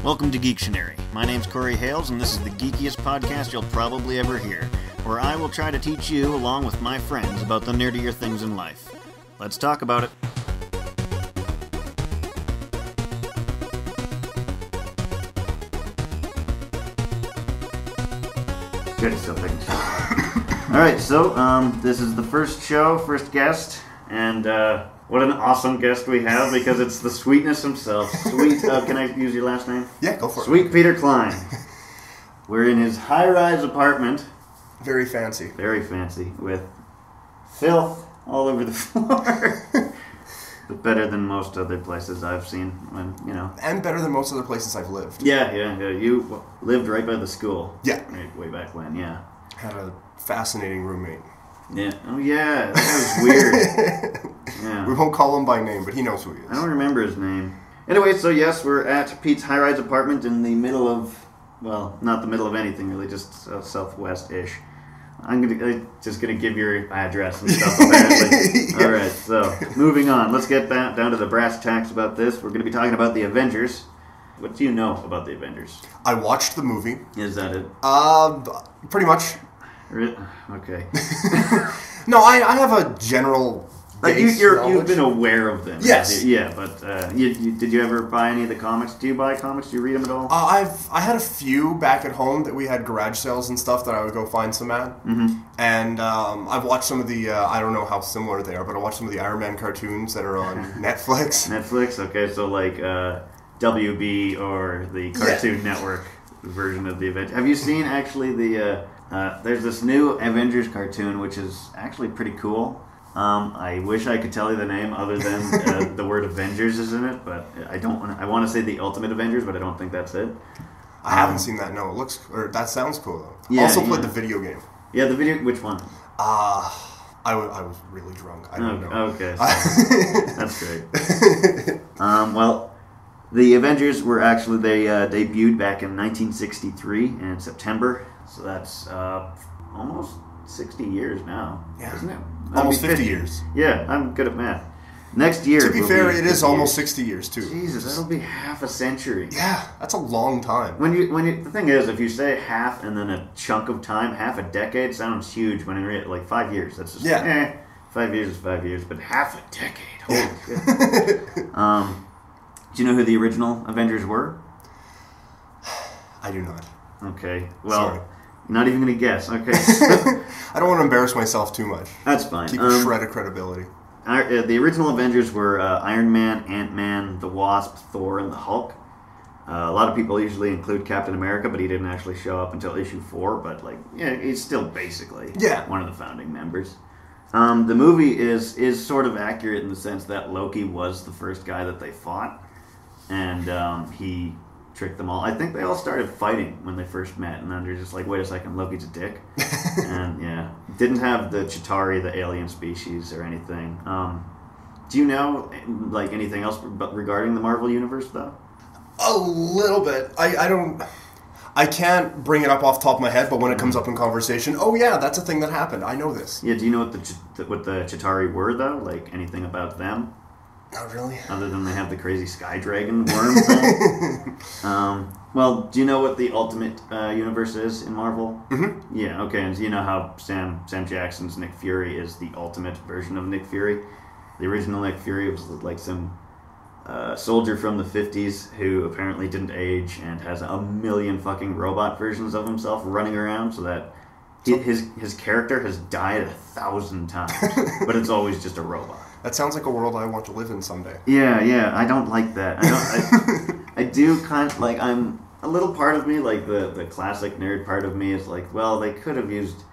Welcome to Geektionary. My name's Corey Hales, and this is the geekiest podcast you'll probably ever hear, where I will try to teach you, along with my friends, about the nerdier things in life. Let's talk about it. Good stuff, I can see. Alright, so, this is the first show, first guest, and, what an awesome guest we have, because it's the sweetness himself. Sweet, can I use your last name? Yeah, go for it. Sweet Peter Klein. We're in his high-rise apartment. Very fancy. Very fancy, with filth all over the floor. But better than most other places I've seen, And better than most other places I've lived. Yeah. You lived right by the school. Yeah. Right, way back when, yeah. Had a fascinating roommate. Yeah. Oh, yeah. That was weird. Yeah. We won't call him by name, but he knows who he is. I don't remember his name. Anyway, so yes, we're at Pete's high-rise apartment in the middle of, well, not the middle of anything, really, just southwest-ish. I'm just gonna give your address and stuff, apparently. Yeah. Alright, so, moving on. Let's get down to the brass tacks about this. We're gonna be talking about the Avengers. What do you know about the Avengers? I watched the movie. Is that it? Pretty much. Okay. No, I have a general... Like you've been aware of them. Yes. Yeah, but did you ever buy any of the comics? Do you buy comics? Do you read them at all? I had a few back at home that we had garage sales and stuff that I would go find some at. Mm-hmm. And I've watched some of the, I don't know how similar they are, but I watched some of the Iron Man cartoons that are on Netflix. Netflix? Okay, so like WB or the Cartoon Network version of the Avengers. Have you seen actually there's this new Avengers cartoon which is actually pretty cool. I wish I could tell you the name other than the word Avengers is in it, but I don't. I want to say the Ultimate Avengers, but I don't think that's it. I haven't seen that. No, that sounds cool though. Yeah, also played the video game. Yeah, the video. Which one? I was really drunk. I don't know. Okay, so that's great. Well, the Avengers were actually they debuted back in 1963 in September, so that's almost 60 years now, isn't it? Almost 50 years. Yeah, I'm good at math. Next year... To be fair, it is almost 60 years, too. Jesus, that'll be half a century. Yeah, that's a long time. The thing is, if you say half and then a chunk of time, half a decade sounds huge, when in reality, like 5 years, that's just... Yeah. 5 years is 5 years, but half a decade, holy shit. Do you know who the original Avengers were? I do not. Okay, well... Sorry. Not even going to guess. Okay. I don't want to embarrass myself too much. That's fine. Keep a shred of credibility. The original Avengers were Iron Man, Ant-Man, the Wasp, Thor, and the Hulk. A lot of people usually include Captain America, but he didn't actually show up until issue 4. But he's still basically one of the founding members. The movie is sort of accurate in the sense that Loki was the first guy that they fought, and he tricked them all. I think they all started fighting when they first met, and then they're just like, wait a second, Loki's a dick. And didn't have the Chitauri, the alien species, or anything. Do you know anything else regarding the Marvel Universe, though? A little bit. I can't bring it up off the top of my head, but when it comes up in conversation, that's a thing that happened. I know this. Yeah, do you know what the Chitauri were, though? Like, anything about them? Not really. Other than they have the crazy sky dragon worm thing. Well, do you know what the Ultimate Universe is in Marvel? Mm-hmm. Yeah, okay. And do you know how Sam Jackson's Nick Fury is the ultimate version of Nick Fury? The original Nick Fury was like some soldier from the 50s who apparently didn't age and has a million fucking robot versions of himself running around, so that his character has died 1,000 times, but it's always just a robot. That sounds like a world I want to live in someday. Yeah, I don't like that. I do kind of, I'm a little part of me, the classic nerd part of me is well, they could have used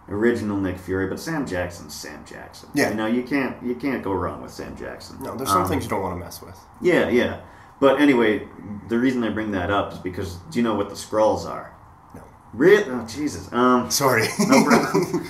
original Nick Fury, but Sam Jackson's Sam Jackson. Yeah. You can't go wrong with Sam Jackson. No, there's some things you don't want to mess with. Yeah. But anyway, the reason I bring that up is because, do you know what the Skrulls are? No. Really? Oh, Jesus. Sorry. No problem.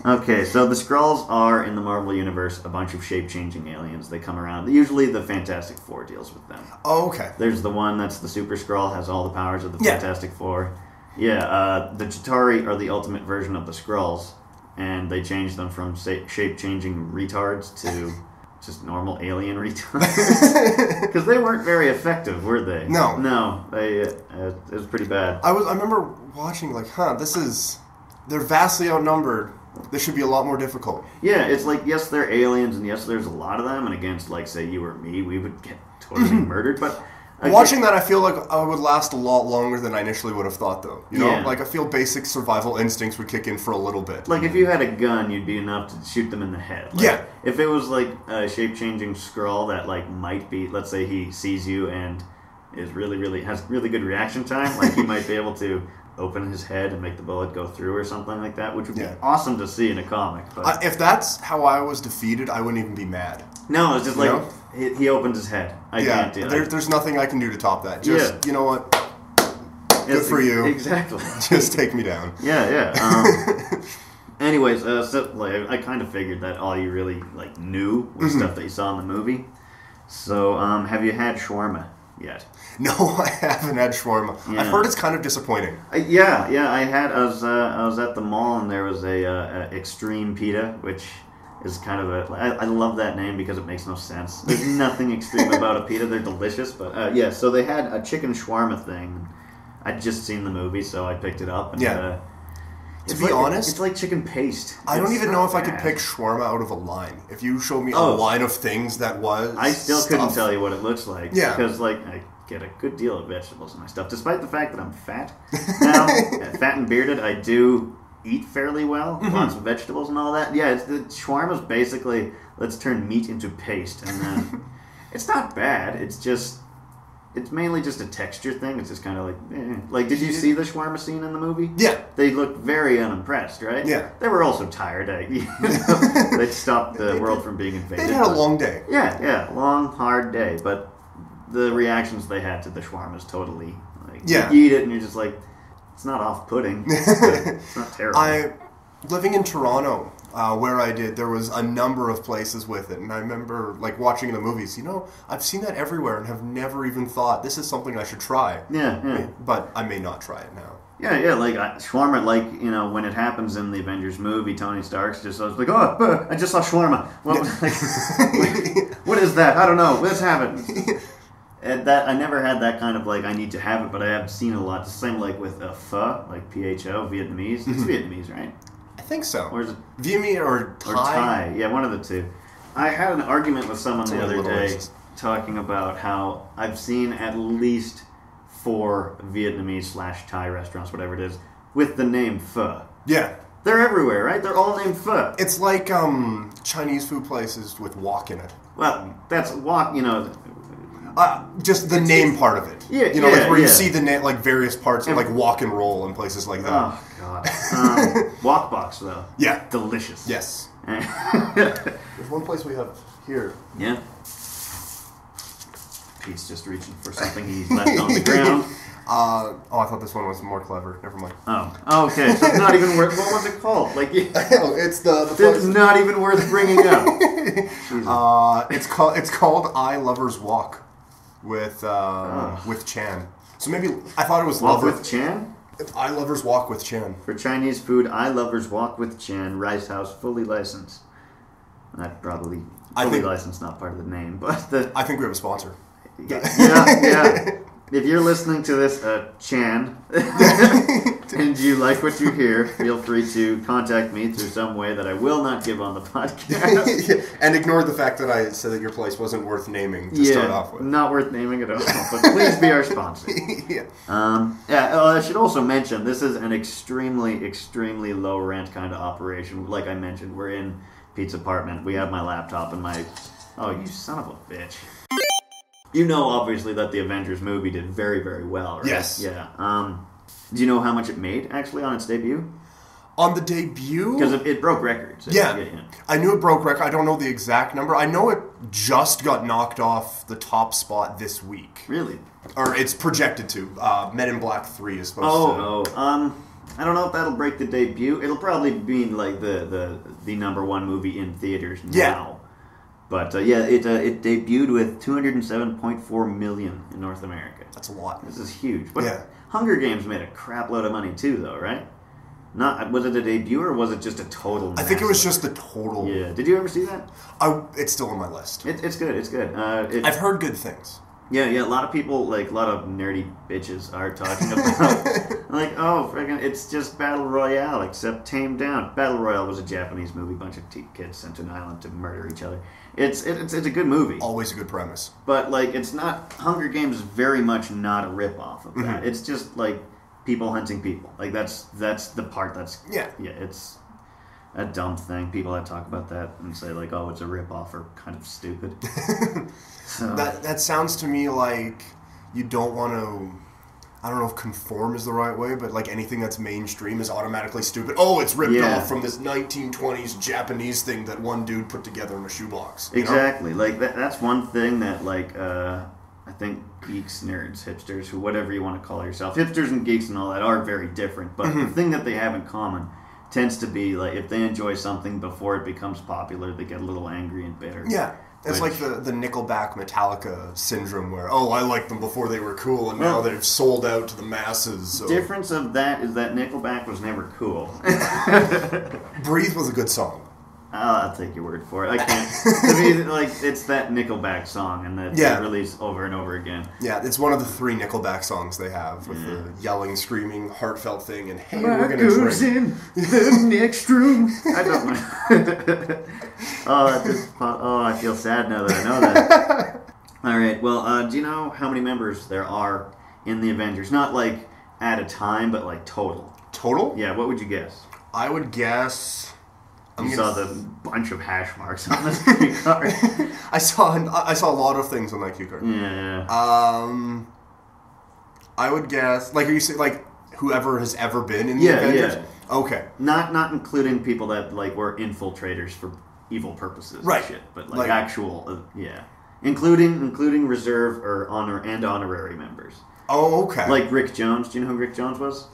Okay, so the Skrulls are, in the Marvel Universe, a bunch of shape-changing aliens. They come around. Usually the Fantastic Four deals with them. Oh, okay. There's the one that's the Super Skrull, has all the powers of the Fantastic Four. Yeah, the Chitauri are the ultimate version of the Skrulls, and they change them from shape-changing retards to just normal alien retards. Because they weren't very effective, were they? No. No. It was pretty bad. I remember watching, they're vastly outnumbered. This should be a lot more difficult. Yeah, it's like, yes, they're aliens, and yes, there's a lot of them, and against, like, say, you or me, we would get totally murdered, but... Watching that, I feel like I would last a lot longer than I initially would have thought, though. You know? Yeah. Like, I feel basic survival instincts would kick in for a little bit. Like, if you had a gun, you'd be enough to shoot them in the head. Like, yeah. If it was, like, a shape-changing Skrull that, like, might be... Let's say he sees you and is has really good reaction time, like, he might be able to open his head and make the bullet go through or something like that, which would be awesome to see in a comic. But if that's how I was defeated, I wouldn't even be mad. No, it's just like... He opened his head. I can't do that. There's nothing I can do to top that. Just, you know what? Good for you. Exactly. Just take me down. Yeah. Anyways, so like I kind of figured that all you really like knew was stuff that you saw in the movie. So, have you had shawarma yet? No, I haven't had shawarma. Yeah. I've heard it's kind of disappointing. Yeah. I was at the mall and there was a extreme pita, which is kind of I love that name because it makes no sense. There's nothing extreme about a pita. They're delicious, but so they had a chicken shawarma thing. I'd just seen the movie, so I picked it up. And, to be honest, it's like chicken paste. I don't even know if I could pick shawarma out of a line. If you showed me a line of things that was, I still couldn't tell you what it looks like. Yeah, because like I get a good deal of vegetables in my stuff, despite the fact that I'm fat now, fat and bearded. I do eat fairly well, lots of vegetables and all that. Yeah, the shawarma's basically let's turn meat into paste, and then it's not bad. It's mainly just a texture thing. It's just kind of like, did you see the shawarma scene in the movie? Yeah. They looked very unimpressed, right? Yeah. They were also tired. They stopped the world from being invaded. They had a long day. Yeah, long, hard day. But the reactions they had to the shawarma is totally you eat it and you're just like, it's not off-putting. It's not terrible. Living in Toronto, where I did, there was a number of places with it, and I remember like watching the movies. I've seen that everywhere and have never even thought this is something I should try. Yeah. But I may not try it now. Yeah. Like shawarma, when it happens in the Avengers movie, Tony Stark's just like, I just saw shawarma. What is that? I don't know. Let's have it. And that I never had that kind of I need to have it, but I have seen it a lot. The same with pho, like PHO, Vietnamese. It's Vietnamese, right? I think so. Or is it Vietnamese or Thai? Or Thai, yeah, one of the two. I had an argument with someone the other day talking about how I've seen at least 4 Vietnamese/Thai restaurants, whatever it is, with the name pho. Yeah. They're everywhere, right? They're all named pho. It's like Chinese food places with wok in it. Well, that's wok, just the name part of it. Yeah, where you see the name, various parts, like wok and roll and places like that. Oh, God. Wok box, though. Yeah. Delicious. Yes. There's one place we have here. Yeah. Pete's just reaching for something he left on the ground. I thought this one was more clever. Never mind. Oh, okay. So it's not even worth... What was it called? It's the It's not even worth bringing up. It's called I Lover's Walk with Chan. So maybe I thought it was Walk with Chan? I Lover's Walk with Chan. For Chinese food, I Lover's Walk with Chan, Rice House, fully licensed. That probably licensed, not part of the name, but I think we have a sponsor. Yeah. If you're listening to this, Chan, and you like what you hear, feel free to contact me through some way that I will not give on the podcast. And ignore the fact that I said that your place wasn't worth naming to start off with. Not worth naming at all, but please be our sponsor. I should also mention, this is an extremely, extremely low rent kind of operation. Like I mentioned, we're in Pete's apartment. We have my laptop and my... Oh, you son of a bitch. You know, obviously, that the Avengers movie did very, very well, right? Yes. Yeah. Do you know how much it made, actually, on its debut? On the debut? Because it broke records. Yeah. I knew it broke records. I don't know the exact number. I know it just got knocked off the top spot this week. Really? Or it's projected to. Men in Black 3 is supposed to... I don't know if that'll break the debut. It'll probably be, the number one movie in theaters now. Yeah. But, it debuted with $207.4 million in North America. That's a lot. This is huge. But Hunger Games made a crap load of money, too, though, right? Not was it a debut or was it just a total? I think it was just a total. Yeah. Did you ever see that? It's still on my list. It's good. It's good. I've heard good things. Yeah. A lot of people, like a lot of nerdy bitches, are talking about like, oh, friggin', it's just Battle Royale except tamed down. Battle Royale was a Japanese movie, bunch of kids sent to an island to murder each other. It's a good movie. Always a good premise. But like, it's not. Hunger Games is very much not a rip-off of that. Mm-hmm. It's just like people hunting people. Like that's the part that's it's a dumb thing. People that talk about that and say like, oh, it's a rip-off are kind of stupid. So. That sounds to me like you don't want to. I don't know if conform is the right way, but like anything that's mainstream is automatically stupid. Oh, it's ripped off from this 1920s Japanese thing that one dude put together in a shoebox. Exactly. Know? Like that's one thing that like I think geeks, nerds, hipsters, who whatever you want to call yourself, hipsters and geeks and all that are very different. But the thing that they have in common tends to be like if they enjoy something before it becomes popular, they get a little angry and bitter. Yeah. It's like the Nickelback Metallica syndrome where, oh, I liked them before they were cool and now they've sold out to the masses. So. The difference of that is that Nickelback was never cool. Breathe was a good song. I'll take your word for it. I can't. To me, like, it's that Nickelback song and that they release over and over again. Yeah, it's one of the 3 Nickelback songs they have with the yelling, screaming, heartfelt thing and, hey, we're going to goes in the next room. I don't know. I feel sad now that I know that. All right, well, do you know how many members there are in the Avengers? Not like at a time, but like total. Total? Yeah, what would you guess? I would guess... You saw the bunch of hash marks on the cue card. I saw a lot of things on that cue card. Yeah. I would guess, like you say, like whoever has ever been in the Avengers. Yeah. Okay. Not including people that like were infiltrators for evil purposes, right? And shit, but like actual, including reserve or honorary members. Oh, okay. Like Rick Jones. Do you know who Rick Jones was?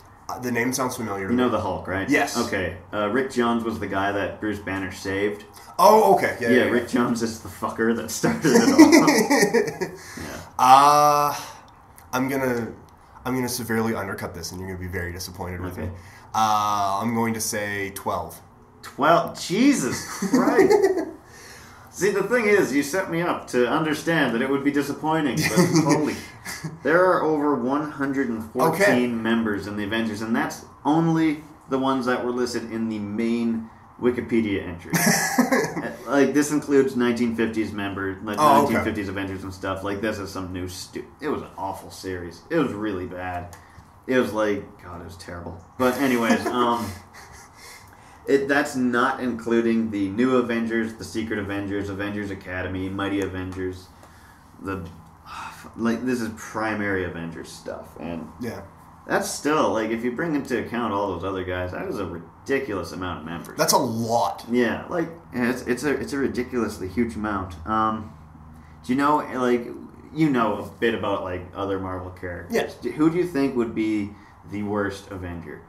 The name sounds familiar. You know the Hulk, right? Yes. Okay. Rick Jones was the guy that Bruce Banner saved. Oh, okay. Yeah. Rick Jones is the fucker that started it all. I'm gonna severely undercut this, and you're gonna be very disappointed with me. I'm going to say 12. 12? Jesus Christ! See, the thing is, you set me up to understand that it would be disappointing, but holy... There are over 114 members in the Avengers, and that's only the ones that were listed in the main Wikipedia entry. Like, this includes 1950s members, like 1950s Avengers and stuff. Like, this is some new It was an awful series. It was really bad. It was like... God, it was terrible. But anyways, that's not including the New Avengers, the Secret Avengers, Avengers Academy, Mighty Avengers, this is primary Avengers stuff, and that's still like if you bring into account all those other guys, that is a ridiculous amount of members. That's a lot. Yeah, it's a ridiculously huge amount. Do you know a bit about like other Marvel characters? Yes. Who do you think would be the worst Avenger?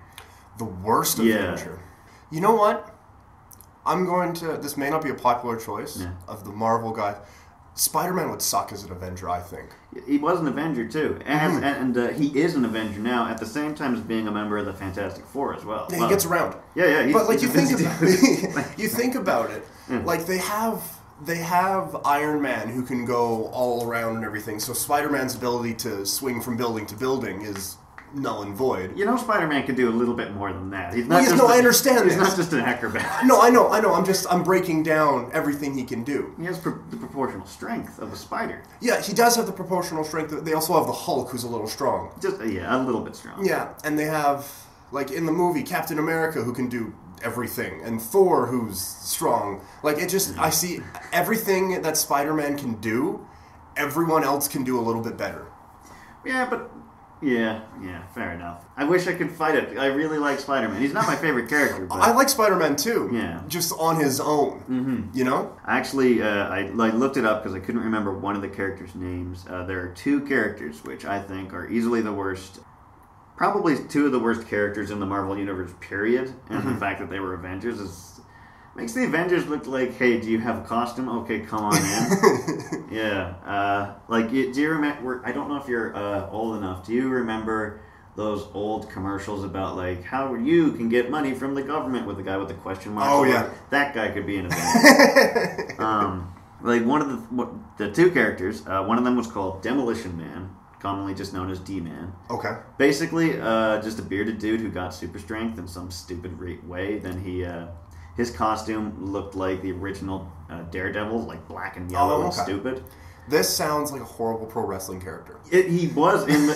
The worst Avenger. You know what? I'm going to. This may not be a popular choice of the Marvel guys. Spider-Man would suck as an Avenger, I think. He was an Avenger, too. And he is an Avenger now, at the same time as being a member of the Fantastic Four as well. Yeah, he gets around. Yeah. But, you think about it. Like, they have Iron Man who can go all around and everything, so Spider-Man's ability to swing from building to building is null and void. You know, Spider-Man can do a little bit more than that. I understand this. He's not just an acrobat. No, I know. I'm breaking down everything he can do. He has the proportional strength of a spider. Yeah, he does have the proportional strength. They also have the Hulk, who's a little strong. Just, a little bit strong. Yeah, and they have, like, in the movie, Captain America, who can do everything, and Thor, who's strong. Like, I see everything that Spider-Man can do, everyone else can do a little bit better. Yeah, but... Yeah, fair enough. I wish I could fight it. I really like Spider-Man. He's not my favorite character, but... I like Spider-Man too. Yeah. Just on his own. Mm-hmm. You know? Actually, I looked it up because I couldn't remember one of the characters' names. There are 2 characters which I think are easily the worst... Probably 2 of the worst characters in the Marvel Universe, period. And the fact that they were Avengers makes the Avengers look like, hey, do you have a costume? Okay, come on in. Yeah. Do you remember... I don't know if you're old enough. Do you remember those old commercials about like how you can get money from the government with the guy with the question mark. Oh yeah, that guy could be an Avenger. Like one of the two characters, one of them was called Demolition Man, commonly just known as D-Man. Okay. Basically, just a bearded dude who got super strength in some stupid way. Then his costume looked like the original Daredevil, like black and yellow and stupid. This sounds like a horrible pro wrestling character. He was in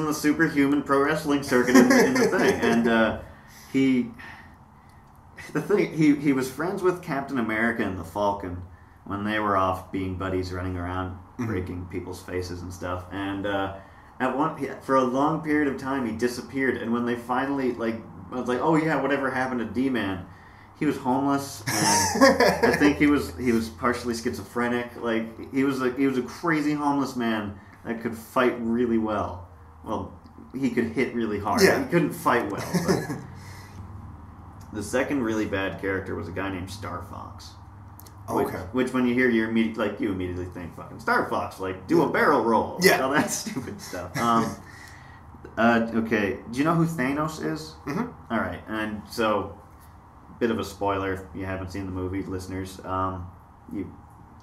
the superhuman pro wrestling circuit in the thing, and he was friends with Captain America and the Falcon when they were off being buddies, running around breaking people's faces and stuff. And for a long period of time, he disappeared. And when they finally I was like, oh yeah, whatever happened to D-Man? He was homeless, and I think he was partially schizophrenic. Like he was a crazy homeless man that could fight really well. Well, he could hit really hard. Yeah. He couldn't fight well. But the second really bad character was a guy named Star Fox. Okay. Which when you hear, you immediately think fucking Star Fox, like do a barrel roll, all that stupid stuff. Okay, do you know who Thanos is? Mm-hmm. All right, and so. Bit of a spoiler if you haven't seen the movie, listeners. You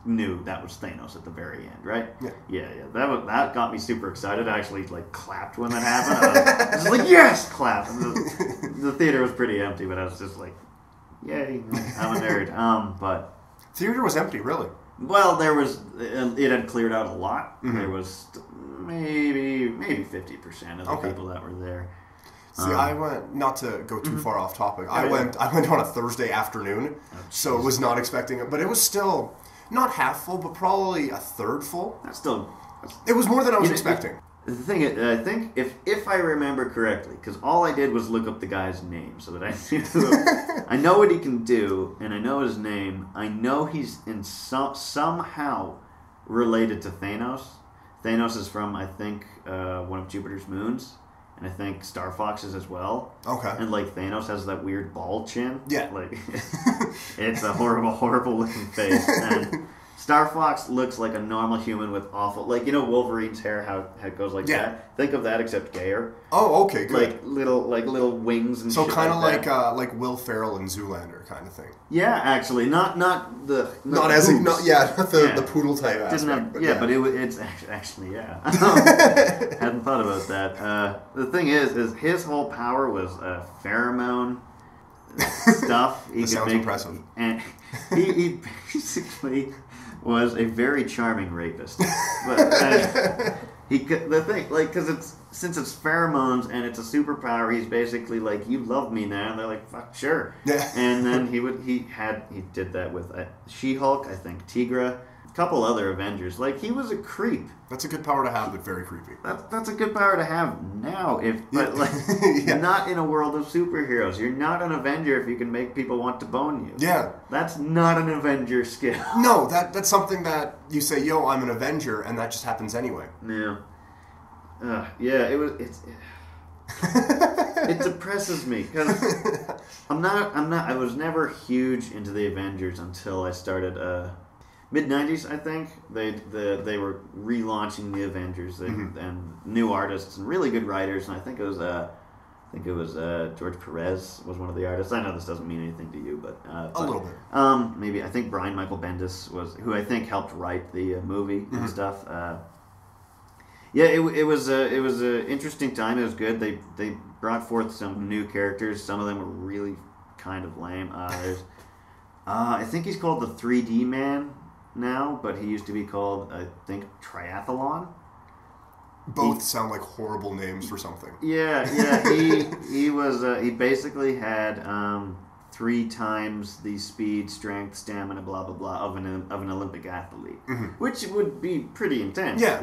knew that was Thanos at the very end, right? Yeah. That got me super excited. I actually clapped when that happened. I was like, yes, clap. The theater was pretty empty, but I was just like, yay, I'm a nerd. But theater was empty, really. Well, it had cleared out a lot. Mm-hmm. There was maybe 50% of the people that were there. See, I went, not to go too far off topic, I went on a Thursday afternoon, so was not expecting it, but it was still not half full, but probably a third full. It was more than I was expecting. The thing is, I think, if I remember correctly, because all I did was look up the guy's name, so that I know what he can do, and I know his name. I know he's somehow related to Thanos. Thanos is from, I think, one of Jupiter's moons. And I think Star Fox is as well. Okay. And Thanos has that weird bald chin. Yeah. It's a horrible, horrible looking face. And Star Fox looks like a normal human with awful, Wolverine's hair, how it goes like that. Think of that, except gayer. Oh, okay, good. Little wings and so shit. So kind of like Will Ferrell in Zoolander kind of thing. Yeah, actually, not the poodle type aspect. But it's actually hadn't thought about that. The thing is his whole power was pheromone stuff. That sounds impressive. And he basically was a very charming rapist. But since it's pheromones and it's a superpower, he's basically like, you love me now, and they're like, fuck, sure. Yeah. And then he did that with She-Hulk, I think Tigra, a couple other Avengers. He was a creep. That's a good power to have, but very creepy. That's a good power to have now, not in a world of superheroes. You're not an Avenger if you can make people want to bone you. Yeah. That's not an Avenger skill. No, that's something that you say, yo, I'm an Avenger, and that just happens anyway. Yeah. It depresses me because I was never huge into the Avengers until I started mid-90s, I think. They were relaunching the Avengers and new artists and really good writers, and I think it was George Perez was one of the artists. I know this doesn't mean anything to you, but a little bit. Maybe I think Brian Michael Bendis was who I think helped write the movie and stuff. It was an interesting time. It was good. They brought forth some new characters. Some of them were really kind of lame. I think he's called the 3D Man now, but he used to be called, I think, Triathlon. Both sound like horrible names for something. Yeah. He basically had 3 times the speed, strength, stamina, blah blah blah of an Olympic athlete, which would be pretty intense. Yeah.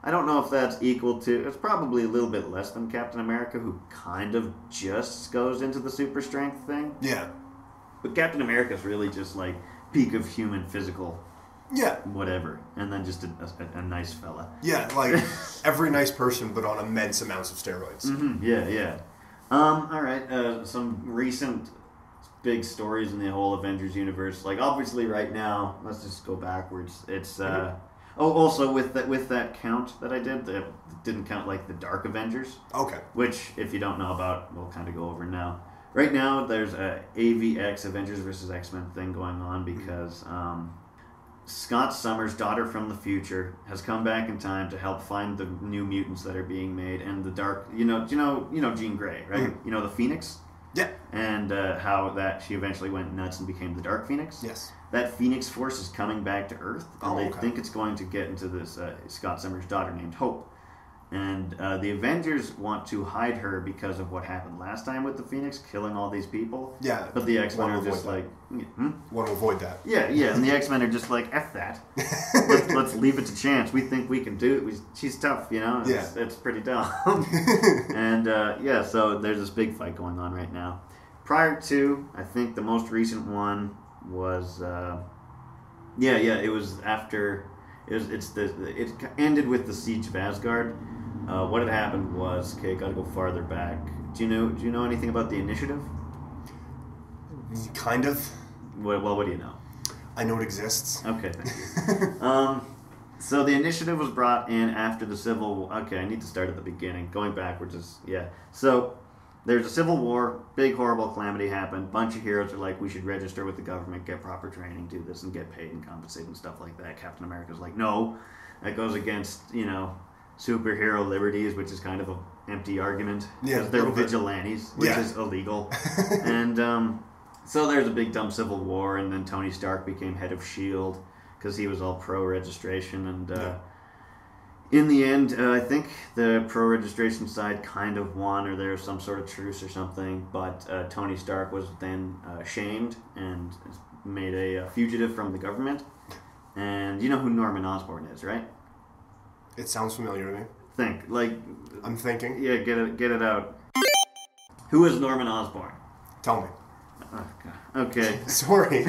I don't know if that's equal to... It's probably a little bit less than Captain America, who kind of just goes into the super strength thing. Yeah. But Captain America's really just peak of human physical... Yeah. Whatever. And then just a nice fella. Yeah, every nice person, but on immense amounts of steroids. Mm-hmm. Yeah. All right. Some recent big stories in the whole Avengers universe. Obviously right now, let's just go backwards. It's... Oh, also with that count that I did, that didn't count like the Dark Avengers. Okay. Which, if you don't know about, we'll kind of go over now. Right now, there's a AVX, Avengers versus X-Men thing going on because Scott Summers' daughter from the future has come back in time to help find the new mutants that are being made, and the Dark. You know Jean Grey, right? Mm-hmm. You know the Phoenix. Yeah. And how that she eventually went nuts and became the Dark Phoenix. Yes. That Phoenix Force is coming back to Earth, and they think it's going to get into this Scott Summers' daughter named Hope. And the Avengers want to hide her because of what happened last time with the Phoenix, killing all these people. Yeah. But the X-Men are just like... Want to avoid that. Yeah, and the X-Men are just like, F that. let's leave it to chance. We think we can do it. She's tough, you know? It's pretty dumb. And, so there's this big fight going on right now. Prior to, I think the most recent one was... it was after... It ended with the Siege of Asgard. What had happened was, gotta go farther back. Do you know anything about the Initiative? Kind of. Well, what do you know? I know it exists. Okay, thank you. So the Initiative was brought in after the Civil War. Okay, I need to start at the beginning. Going backwards is, So there's a Civil War, big horrible calamity happened. Bunch of heroes are like, we should register with the government, get proper training, do this, and get paid and compensated and stuff like that. Captain America's like, no, that goes against, superhero liberties, which is kind of an empty argument. Yeah, they're vigilantes, which is illegal. And so there's a big dumb Civil War, and then Tony Stark became head of S.H.I.E.L.D. because he was all pro-registration, and in the end, I think the pro-registration side kind of won, or there was some sort of truce or something, but Tony Stark was then shamed and made a fugitive from the government. And you know who Norman Osborn is, right? It sounds familiar to me. Think. I'm thinking. Yeah, get it out. Who is Norman Osborn? Tell me. Oh, God. Okay. Sorry.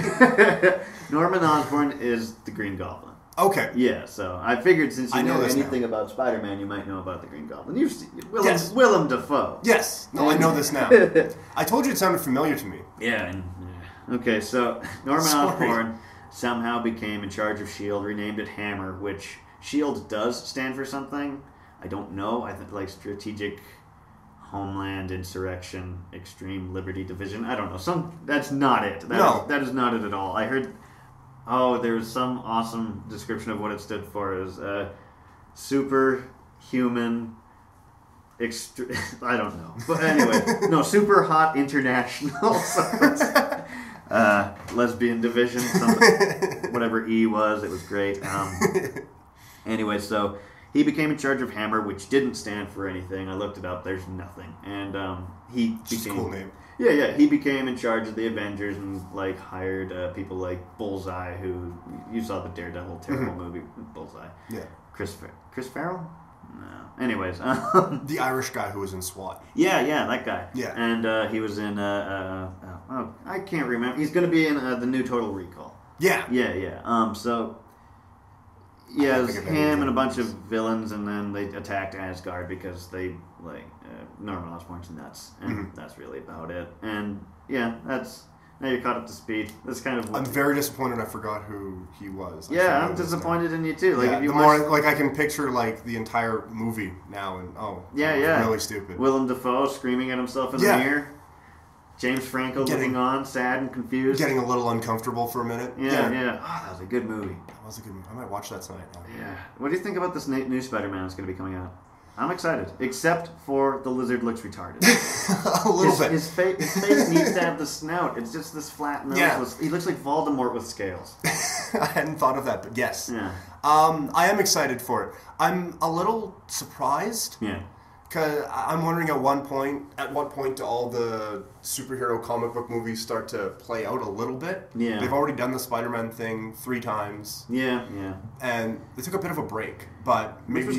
Norman Osborn is the Green Goblin. Okay. Yeah, so I figured since you know anything about Spider-Man, you might know about the Green Goblin. You've seen Willem Dafoe. Yes. No, I know this now. I told you it sounded familiar to me. Yeah. Okay, so Norman Osborn somehow became in charge of S.H.I.E.L.D., renamed it Hammer, which S.H.I.E.L.D. does stand for something. I don't know. I think Strategic Homeland Insurrection Extreme Liberty Division. I don't know. That's not it. That is not it at all. I heard... Oh, there was some awesome description of what it stood for. It was superhuman... I don't know. But anyway, no, Super Hot International. Lesbian Division. Whatever E was. It was great. Anyway, so... He became in charge of Hammer, which didn't stand for anything. I looked it up. There's nothing. And he became... Just a cool name. Yeah. He became in charge of the Avengers and hired people like Bullseye, who... You saw the Daredevil terrible movie, Bullseye. Yeah. Chris Farrell? No. Anyways. The Irish guy who was in SWAT. Yeah, that guy. Yeah. And he was in... I can't remember. He's going to be in the new Total Recall. Yeah. Yeah. So... Yeah, it was him and a bunch of villains, and then they attacked Asgard because they, Norman Osborn's nuts, and that's really about it. And, yeah, now you're caught up to speed. That's kind of... I'm very disappointed I forgot who he was. I'm disappointed in you, too. I can picture, the entire movie now, and, it's really stupid. Willem Dafoe screaming at himself in the mirror. James Franco looking on, sad and confused. Getting a little uncomfortable for a minute. Yeah. Oh, that was a good movie. That was a good movie. I might watch that tonight. Yeah. What do you think about this new Spider-Man that's going to be coming out? I'm excited. Except for the lizard looks retarded. A little bit. His face needs to have the snout. It's just this flat nose. Yeah. He looks like Voldemort with scales. I hadn't thought of that, but yes. Yeah. I am excited for it. I'm a little surprised. Yeah. Because I'm wondering at what point do all the superhero comic book movies start to play out a little bit? Yeah. They've already done the Spider-Man thing 3 times. Yeah. And they took a bit of a break, but maybe... Which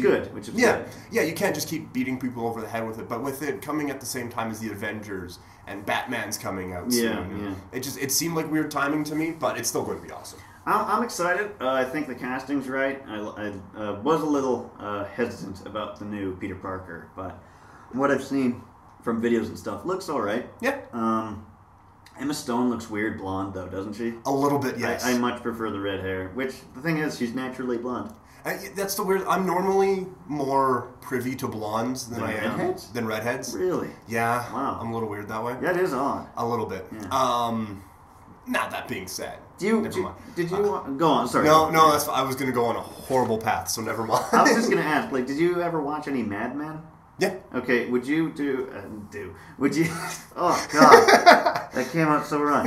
was good. Yeah, you can't just keep beating people over the head with it, but with it coming at the same time as the Avengers, and Batman's coming out soon. Yeah. It seemed like weird timing to me, but it's still going to be awesome. I'm excited. I think the casting's right. I was a little hesitant about the new Peter Parker, but what I've seen from videos and stuff looks all right. Yeah. Emma Stone looks weird blonde, though, doesn't she? A little bit, yes. I much prefer the red hair, which the thing is, she's naturally blonde. That's the weird. I'm normally more privy to blondes than I am redheads? than redheads. Really? Yeah. Wow. I'm a little weird that way. That is odd. A little bit. Yeah. Now that being said, Did you go on? Sorry. No. I was going to go on a horrible path, so never mind. I was just going to ask, like, did you ever watch any Mad Men? Yeah. Okay. Would you Would you? Oh God, that came out so wrong.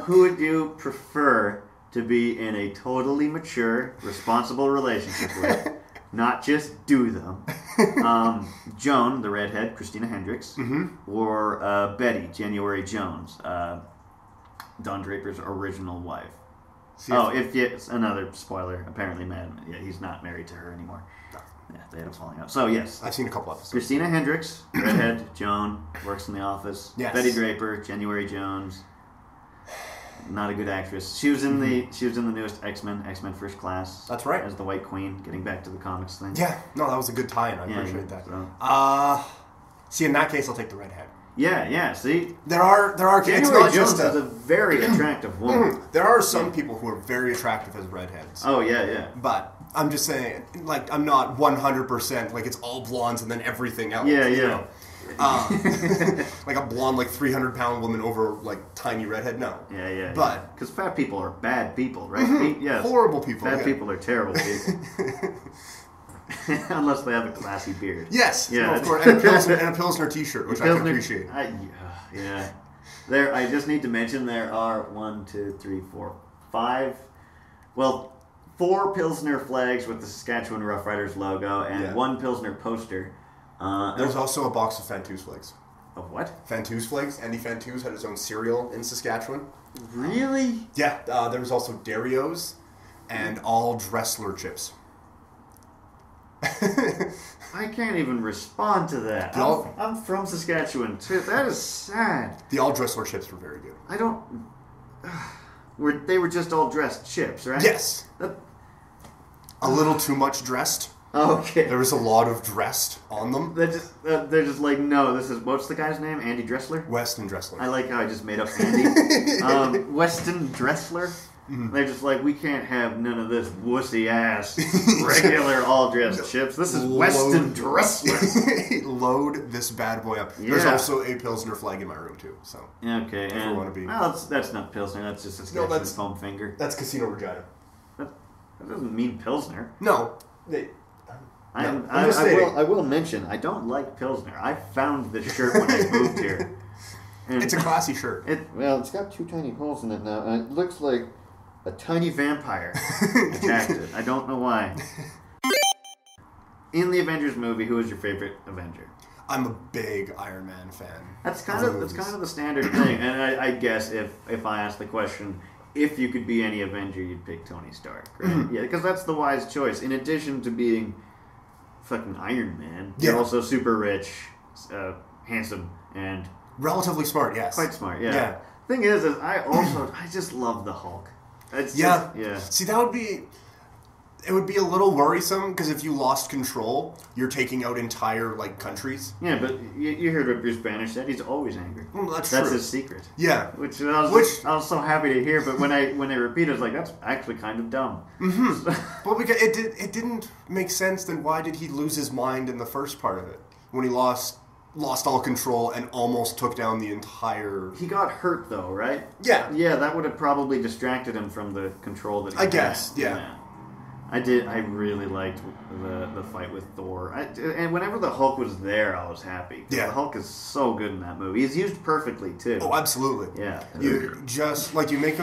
Who would you prefer to be in a totally mature, responsible relationship with? Not just do them. Joan, the redhead, Christina Hendricks, or Betty, January Jones, Don Draper's original wife. It's another spoiler. Apparently, he's not married to her anymore. No. Yeah, they had a falling out. So yes, I've seen a couple episodes. Christina Hendricks, redhead, Joan, works in the office. Yes. Betty Draper, January Jones. Not a good actress. She was in the newest X-Men First Class. That's right. As the White Queen, getting back to the comics thing. Yeah, no, that was a good tie-in. I appreciate that. So. See, in that case, I'll take the redhead. Yeah. See, there are. It's January not Jones just is a very attractive woman. There are some people who are very attractive as redheads. Oh yeah. But I'm just saying, like, I'm not 100% like it's all blondes and then everything else. Yeah. You know? Like a blonde, like 300-pound woman over like tiny redhead. No. Yeah. But because fat people are bad people, right? Yes. Horrible people. Fat people are terrible people. Unless they have a classy beard. Yes. Yeah. No, of course. And a Pilsner t-shirt, which I can appreciate. Yeah. There. I just need to mention there are 4 Pilsner flags with the Saskatchewan Roughriders logo and 1 Pilsner poster. There's also a box of Fantus flakes. Of what? Fantus flakes. Andy Fantus had his own cereal in Saskatchewan. Really? Yeah. There was also Darios and all Dressler chips. I can't even respond to that. I'm from Saskatchewan too. That is sad. The all Dressler chips were very good. I don't. They were just all dressed chips, right? Yes. A little too much dressed. Okay. There was a lot of dressed on them. They're just like, no, this is, what's the guy's name? Andy Dressler? Weston Dressler. I like how I just made up Andy. Weston Dressler? Mm-hmm. They're just like, we can't have none of this wussy ass regular all dressed chips. This is Weston Dressler. Load this bad boy up. Yeah. There's also a Pilsner flag in my room too. So okay, and want to be. Well, that's not Pilsner. That's just a Saskatchewan foam finger. That's Casino Regina. That doesn't mean Pilsner. No. I will mention, I don't like Pilsner. I found this shirt when I moved here. And it's a classy shirt. It's got 2 tiny holes in it now, and it looks like a tiny vampire attacked it. I don't know why. In the Avengers movie, who is your favorite Avenger? I'm a big Iron Man fan. That's kind of the standard thing. And I guess if I ask the question, if you could be any Avenger, you'd pick Tony Stark, right? Mm-hmm. Yeah, because that's the wise choice. In addition to being fucking Iron Man, you're also super rich, handsome, and relatively smart. Yes, quite smart. Yeah. Thing is I just love the Hulk. See, it would be a little worrisome because if you lost control, you're taking out entire countries. Yeah, but you heard what Bruce Banner said. He's always angry. Well, that's true. That's his secret. Yeah, which I was so happy to hear. But when they repeat it, I was like, that's actually kind of dumb. Mm-hmm. Well, because it didn't make sense. Then why did he lose his mind in the first part of it when he lost all control and almost took down the entire... He got hurt, though, right? Yeah. Yeah, that would have probably distracted him from the control that he had. I guess, yeah. I really liked the fight with Thor. And whenever the Hulk was there, I was happy. Yeah. The Hulk is so good in that movie. He's used perfectly, too. Oh, absolutely. Yeah. You just, you make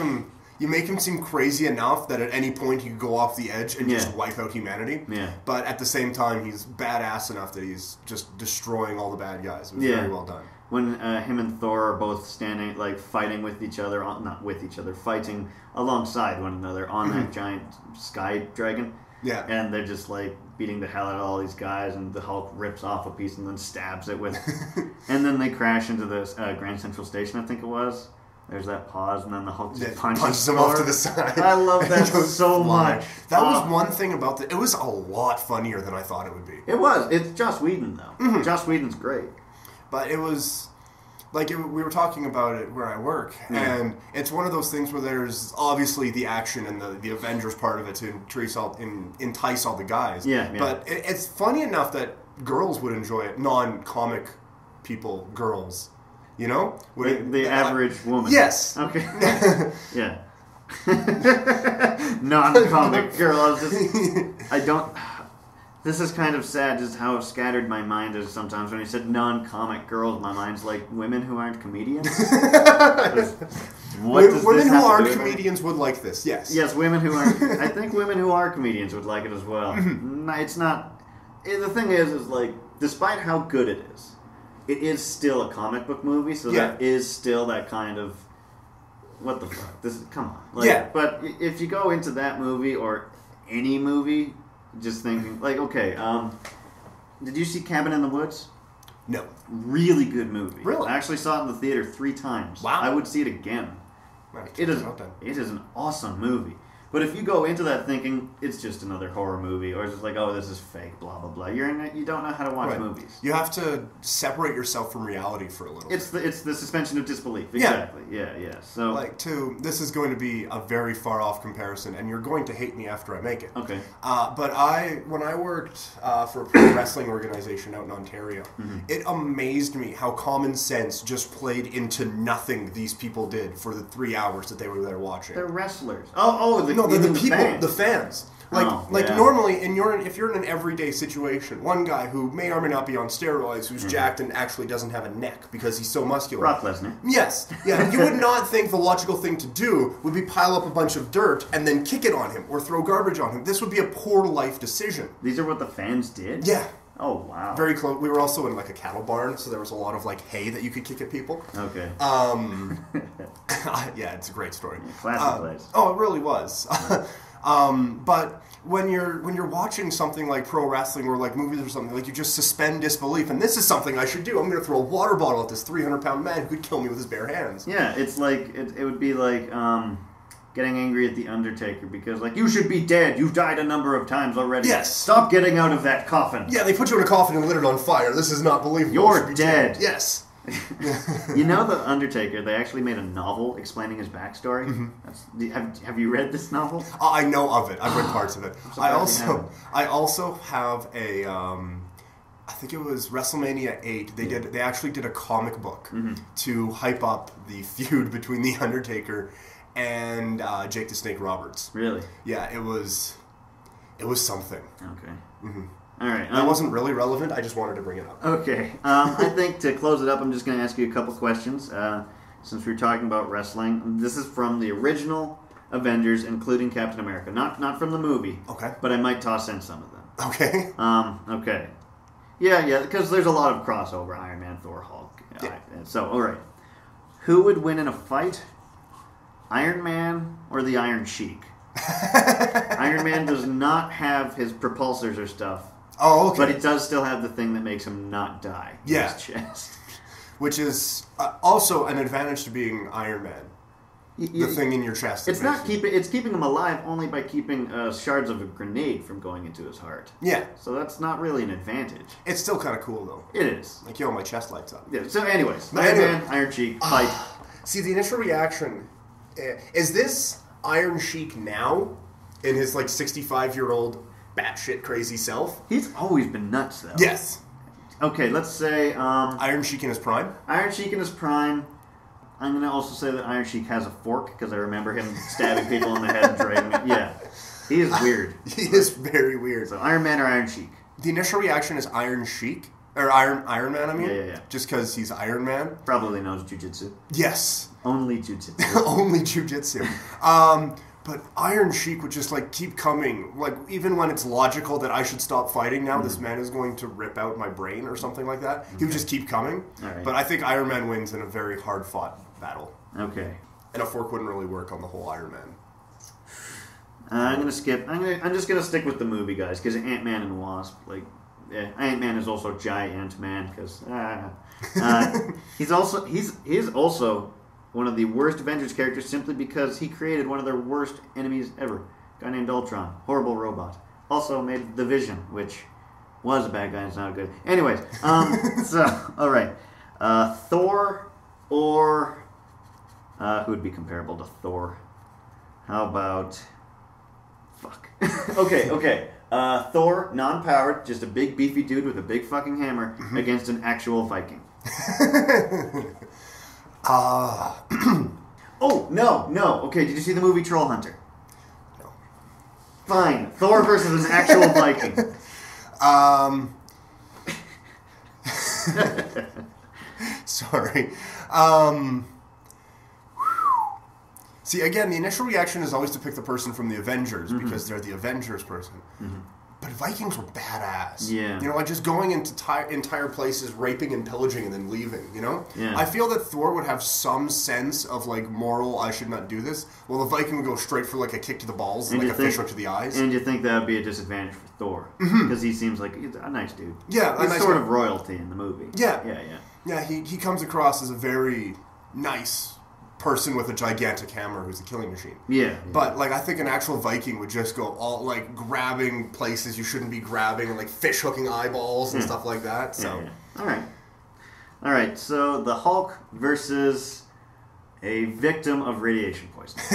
him seem crazy enough that at any point he could go off the edge and just wipe out humanity. Yeah. But at the same time, he's badass enough that he's just destroying all the bad guys. It was very well done. When him and Thor are both standing, fighting with each other, not with each other, fighting alongside one another on that giant sky dragon. Yeah. And they're just, beating the hell out of all these guys, and the Hulk rips off a piece and then stabs it with... and then they crash into the Grand Central Station, I think it was. There's that pause, and then the Hulk just punches him off to the side. I love that so much. That was one thing about it was a lot funnier than I thought it would be. It was. It's Joss Whedon, though. Mm-hmm. Joss Whedon's great. But it was... like we were talking about it where I work, and it's one of those things where there's obviously the action and the Avengers part of it to entice all the guys. Yeah. But it's funny enough that girls would enjoy it, non-comic people, girls. You know? The average woman. Yes. Okay. Yeah. Non-comic girl. This is kind of sad, just how scattered my mind is sometimes. When you said non-comic girls, my mind's like women who aren't comedians. Women who aren't comedians would like this, yes. Yes, women who aren't... I think women who are comedians would like it as well. It's not... The thing is like, despite how good it is still a comic book movie, so that is still that kind of... What the fuck? Come on. But if you go into that movie, or any movie... Just thinking, like, okay, did you see Cabin in the Woods? No. Really good movie. Really? I actually saw it in the theater 3 times. Wow. I would see it again. It is an awesome movie. But if you go into that thinking it's just another horror movie, or it's just like, oh, this is fake, blah blah blah, you don't know how to watch movies. You have to separate yourself from reality for a little bit. It's the suspension of disbelief. Exactly. Yeah. So this is going to be a very far off comparison, and you're going to hate me after I make it. Okay. But when I worked for a pro wrestling organization out in Ontario, it amazed me how common sense just played into nothing these people did for the 3 hours that they were there watching. They're wrestlers. The fans. Normally, if you're in an everyday situation, one guy who may or may not be on steroids, who's jacked and actually doesn't have a neck because he's so muscular. Brock Lesnar. Yes. Yeah. You would not think the logical thing to do would be pile up a bunch of dirt and then kick it on him or throw garbage on him. This would be a poor life decision. These are what the fans did? Yeah. Oh, wow. Very close. We were also in like a cattle barn, so there was a lot of like hay that you could kick at people. Okay. Yeah, it's a great story. Yeah, classic place. Oh, it really was. But when you're watching something like pro wrestling or like movies or something, like you just suspend disbelief, and this is something I should do. I'm going to throw a water bottle at this 300-pound man who could kill me with his bare hands. Yeah, it's like it would be like getting angry at the Undertaker because, like, you should be dead. You've died a number of times already. Yes. Stop getting out of that coffin. Yeah, they put you in a coffin and lit it on fire. This is not believable. You're dead. Yes. You know, the Undertaker, they actually made a novel explaining his backstory. Have you read this novel? I know of it. I've read parts of it. I also have a I think it was WrestleMania 8. They actually did a comic book to hype up the feud between the Undertaker and Jake the Snake Roberts. Really? Yeah, it was something. Okay. All right. That wasn't really relevant. I just wanted to bring it up. Okay. I think to close it up, I'm just going to ask you a couple questions. Since we're talking about wrestling, this is from the original Avengers, including Captain America. Not from the movie. Okay. But I might toss in some of them. Okay. Okay. Yeah, because there's a lot of crossover. Iron Man, Thor, Hulk. Yeah. So, all right. Who would win in a fight? Iron Man or the Iron Sheik? Iron Man does not have his propulsors or stuff. Oh, okay. But it does still have the thing that makes him not die in his chest. Which is also an advantage to being Iron Man. The thing in your chest. It's keeping him alive only by keeping shards of a grenade from going into his heart. Yeah. So that's not really an advantage. It's still kind of cool, though. It is. Like, my chest lights up. Yeah. So anyways, Iron Man, Iron Sheik, fight. See, the initial reaction... Is this Iron Sheik now in his, 65-year-old batshit crazy self? He's always been nuts, though. Yes. Okay, let's say... Iron Sheik in his prime? Iron Sheik in his prime. I'm going to also say that Iron Sheik has a fork, because I remember him stabbing people in the head and dragging it. Yeah. He is weird. He is very weird. So Iron Man or Iron Sheik? The initial reaction is Iron Sheik. Or Iron Man, I mean. Yeah. Just because he's Iron Man. Probably knows jujitsu. Yes. Only jujitsu. Only jujitsu. But Iron Sheik would just, keep coming. Even when it's logical that I should stop fighting now, this man is going to rip out my brain or something like that. He would just keep coming. All right. But I think Iron Man wins in a very hard-fought battle. Okay. And a fork wouldn't really work on the whole Iron Man. I'm going to skip. I'm just going to stick with the movie, guys, because Ant-Man and Wasp, Ant-Man is also Giant Man, because he is also one of the worst Avengers characters simply because he created one of their worst enemies ever. A guy named Ultron. Horrible robot. Also made The Vision, which was a bad guy and it's not good. Anyways, so, alright. Thor Or who would be comparable to Thor? How about... Fuck. Okay. Thor, non-powered, just a big beefy dude with a big fucking hammer against an actual Viking. Oh, no. Okay, did you see the movie Troll Hunter? No. Fine. Thor versus an actual Viking. Sorry. See, again, the initial reaction is always to pick the person from the Avengers because they're the Avengers person. But Vikings were badass. Yeah. You know, like just going into entire places, raping and pillaging, and then leaving, you know? Yeah. I feel that Thor would have some sense of, like, moral, I should not do this. Well, the Viking would go straight for, like, a kick to the balls and like a fish hook to the eyes. And you think that would be a disadvantage for Thor. Because he seems like a nice dude. Yeah. He's sort of royalty in the movie. Yeah. Yeah. Yeah, he comes across as a very nice person with a gigantic hammer who's a killing machine. Yeah. But, like, I think an actual Viking would just go all, like, grabbing places you shouldn't be grabbing and, like, fish hooking eyeballs and stuff like that. So, yeah. All right, so the Hulk versus a victim of radiation poisoning.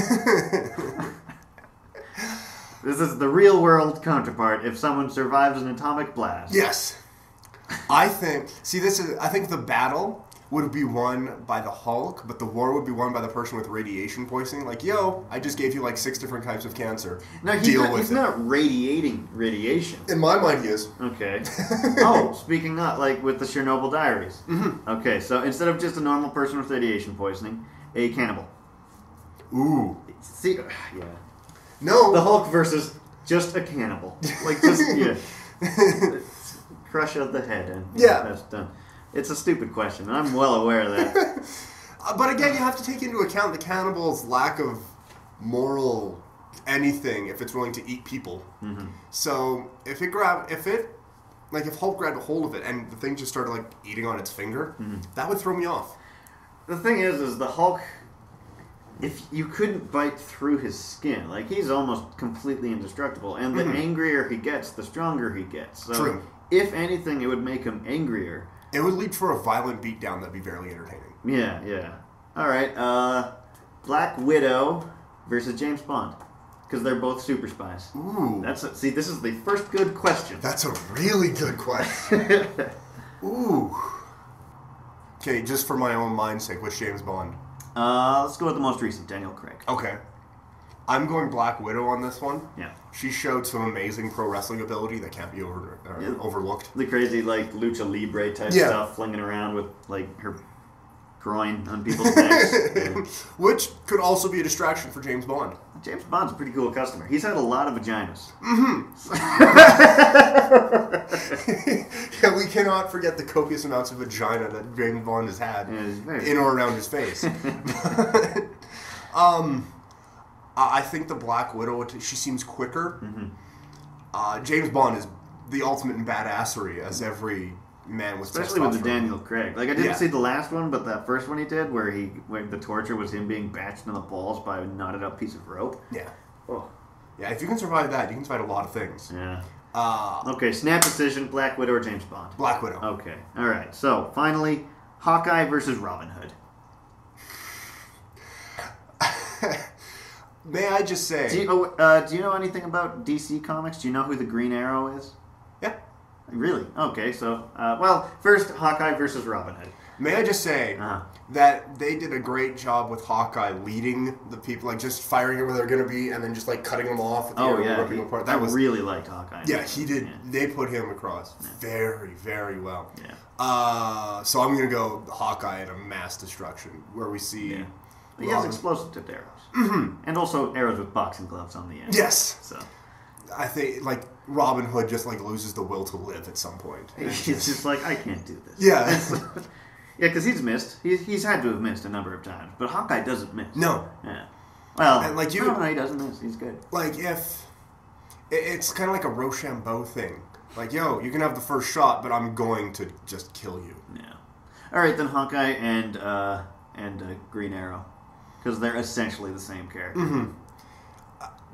This is the real-world counterpart if someone survives an atomic blast. Yes. I think the battle would be won by the Hulk, but the war would be won by the person with radiation poisoning. Like, yo, I just gave you like 6 different types of cancer. No, he's not radiating radiation. In my mind, he is. Okay. Oh, speaking of, like with the Chernobyl Diaries. Okay, so instead of just a normal person with radiation poisoning, a cannibal. Ooh. See, yeah. No. The Hulk versus just a cannibal. Like, just, crush of the head and that's done. It's a stupid question, and I'm well aware of that. But again, you have to take into account the cannibal's lack of moral anything if it's willing to eat people. So if Hulk grabbed a hold of it and the thing just started like eating on its finger, that would throw me off. The thing is the Hulk, if you couldn't bite through his skin, like he's almost completely indestructible, and the angrier he gets, the stronger he gets. So True. If anything, it would make him angrier. It would lead for a violent beatdown that'd be very entertaining. Yeah. All right, Black Widow versus James Bond, because they're both super spies. Ooh. See, this is the first good question. That's a really good question. Ooh. Okay, just for my own mind's sake, which James Bond? Let's go with the most recent, Daniel Craig. Okay. I'm going Black Widow on this one. Yeah. She showed some amazing pro wrestling ability that can't be overlooked. The crazy, like, lucha libre type stuff, flinging around with, like, her groin on people's necks. Which could also be a distraction for James Bond. James Bond's a pretty cool customer. He's had a lot of vaginas. Yeah, we cannot forget the copious amounts of vagina that James Bond has had in or around his face. I think the Black Widow, she seems quicker. James Bond is the ultimate in badassery, as every man with especially with the Daniel Craig. Like, I didn't see the last one, but that first one he did, where the torture was him being bashed in the balls by a knotted up piece of rope. Yeah. Oh. Yeah, if you can survive that, you can survive a lot of things. Yeah. Okay, snap decision, Black Widow or James Bond? Black Widow. Okay. All right. So, finally, Hawkeye versus Robin Hood. May I just say... Do you know anything about DC Comics? Do you know who the Green Arrow is? Yeah. Really? Okay, so... first, Hawkeye versus Robin Hood. May I just say that they did a great job with Hawkeye leading the people, like just firing it where they're going to be and then just like cutting them off at the end and ripping them apart. I really liked Hawkeye. Yeah, he did. Yeah. They put him across very, very well. Yeah. So I'm going to go Hawkeye in a mass destruction where we see... Yeah. He has explosive tipped arrows. And also arrows with boxing gloves on the end. Yes. So I think, like, Robin Hood just, like, loses the will to live at some point. He's just like, I can't do this. Yeah. Yeah, because he's missed. He's had to have missed a number of times. But Hawkeye doesn't miss. No. Yeah. Well, and like no, he doesn't miss. He's good. Like, if... It's kind of like a Rochambeau thing. Like, yo, you can have the first shot, but I'm going to just kill you. Yeah. All right, then Hawkeye and Green Arrow. Because they're essentially the same character.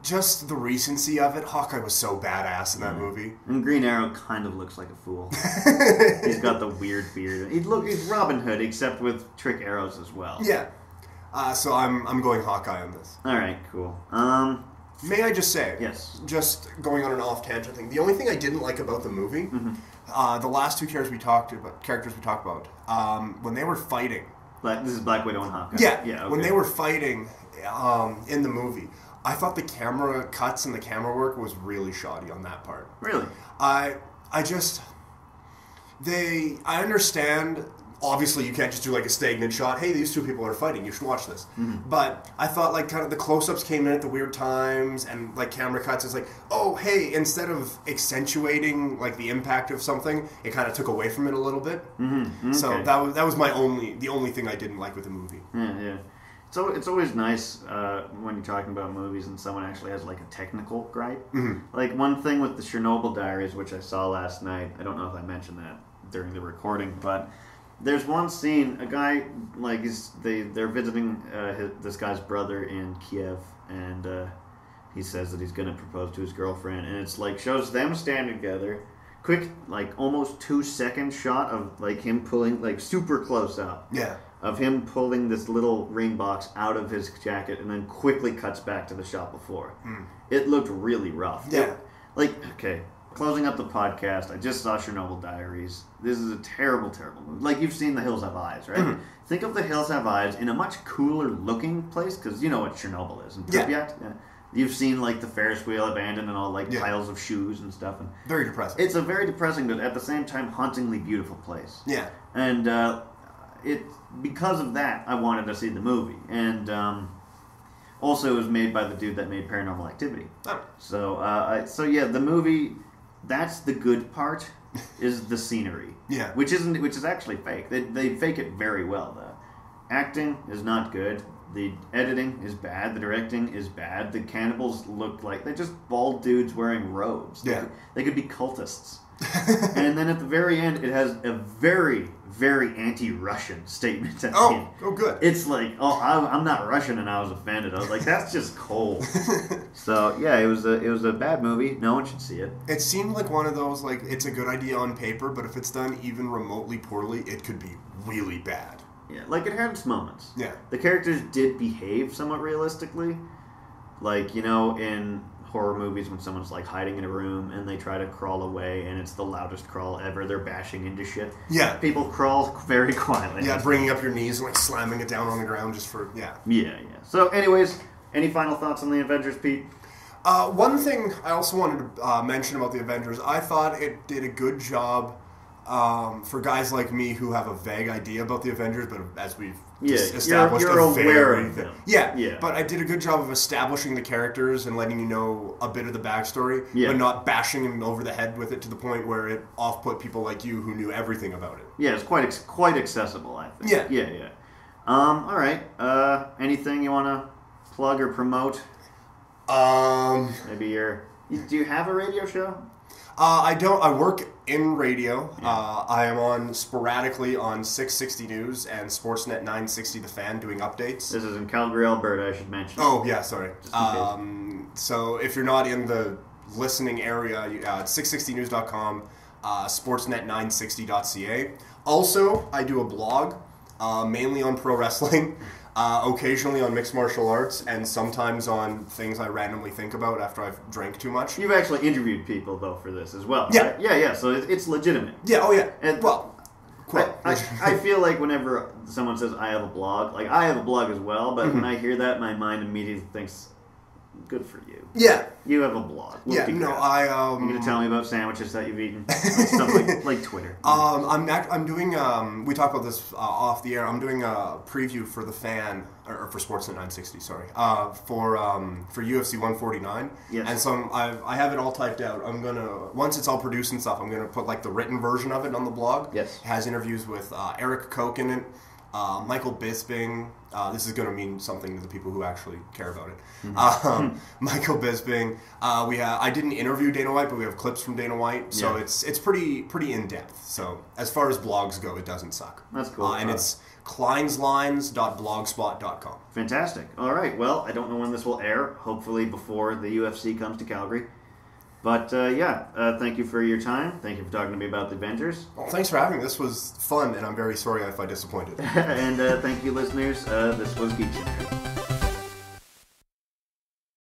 just the recency of it. Hawkeye was so badass in that movie. And Green Arrow kind of looks like a fool. He's got the weird beard. He's Robin Hood, except with trick arrows as well. Yeah. So I'm going Hawkeye on this. All right, cool. May I just say, yes, just going on an off-tangent thing, the only thing I didn't like about the movie, the last two characters we talked about, when they were fighting... This is Black Widow and Hawkeye. Yeah, okay. When they were fighting in the movie, I thought the camera cuts and the camera work was really shoddy on that part. Really? I understand... Obviously, you can't just do like a stagnant shot. Hey, these two people are fighting. You should watch this. But I thought like kind of the close-ups came in at the weird times, and like camera cuts. It's like, oh, hey, instead of accentuating like the impact of something, it kind of took away from it a little bit. Okay. So that was the only thing I didn't like with the movie. Yeah. So it's always nice when you're talking about movies and someone actually has like a technical gripe. Like one thing with the Chernobyl Diaries, which I saw last night. I don't know if I mentioned that during the recording, but. There's one scene, a guy, like, they're visiting this guy's brother in Kiev, and he says that he's going to propose to his girlfriend, and it's, like, shows them standing together, quick, like, almost 2-second shot of, like, him pulling, like, super close up. Yeah. Of him pulling this little ring box out of his jacket, and then quickly cuts back to the shot before. It looked really rough. Yeah. Okay. Closing up the podcast, I just saw Chernobyl Diaries. This is a terrible, terrible movie. Like, you've seen The Hills Have eyes, right? Think of The Hills Have eyes in a much cooler looking place, because you know what Chernobyl is. In Pripyat? Yeah. You've seen, like, the Ferris wheel abandoned and all, like, piles of shoes and stuff. And very depressing. It's a very depressing, but at the same time, hauntingly beautiful place. Yeah. And because of that, I wanted to see the movie. And also, it was made by the dude that made Paranormal Activity. Oh. So yeah, the movie... That's the good part, is the scenery. Yeah. Which is actually fake. They fake it very well, though. Acting is not good. The editing is bad. The directing is bad. The cannibals look like they're just bald dudes wearing robes. Yeah. They could be cultists. And then at the very end, it has a very, very anti-Russian statement at the end. Oh, good. It's like, I'm not Russian, and I was offended. I was like, that's just cold. So yeah, it was a bad movie. No one should see it. It seemed like one of those, like, it's a good idea on paper, but if it's done even remotely poorly, it could be really bad. Yeah, like it had its moments. Yeah. The characters did behave somewhat realistically. Like, you know, in horror movies when someone's like hiding in a room and they try to crawl away and it's the loudest crawl ever. They're bashing into shit. Yeah. People crawl very quietly. Yeah, bringing up your knees and like slamming it down on the ground just for, Yeah. So anyways, any final thoughts on the Avengers, Pete? One thing I also wanted to mention about the Avengers, I thought it did a good job for guys like me who have a vague idea about the Avengers, but as we've established, you're aware of them. Yeah, but I did a good job of establishing the characters and letting you know a bit of the backstory, but not bashing him over the head with it to the point where it off-put people like you who knew everything about it. Yeah, it's quite accessible, I think. Yeah. All right. Anything you want to plug or promote? Maybe do you have a radio show? I don't. I work in radio. I am on sporadically on 660 News and Sportsnet 960 The Fan doing updates. This is in Calgary, Alberta, I should mention. Oh, yeah, sorry. So if you're not in the listening area, it's 660news.com, sportsnet960.ca. Also, I do a blog, mainly on pro wrestling. Occasionally on mixed martial arts, and sometimes on things I randomly think about after I've drank too much. You've actually interviewed people, though, for this as well, yeah. right? Yeah, so it's legitimate. Yeah, oh yeah. And I feel like whenever someone says, I have a blog, like, I have a blog as well, but when I hear that, my mind immediately thinks, good for you. Yeah. You have a blog. Yeah, no, You're going to tell me about sandwiches that you've eaten? Stuff like Twitter. I'm doing, we talked about this off the air, I'm doing a preview for The Fan, or for Sportsnet 960, sorry, for UFC 149. Yes. And so I have it all typed out. I'm going to, once it's all produced and stuff, I'm going to put like the written version of it on the blog. Yes. It has interviews with Eric Koch in it. Michael Bisping. This is going to mean something to the people who actually care about it. Michael Bisping. I didn't interview Dana White, but we have clips from Dana White, so it's pretty in depth. So as far as blogs go, it doesn't suck. That's cool. And it's kleinslines.blogspot.com. Fantastic. All right. Well, I don't know when this will air. Hopefully before the UFC comes to Calgary. But thank you for your time. Thank you for talking to me about the Avengers. Well, thanks for having me. This was fun, and I'm very sorry if I disappointed. And thank you, listeners. This was Geektionary.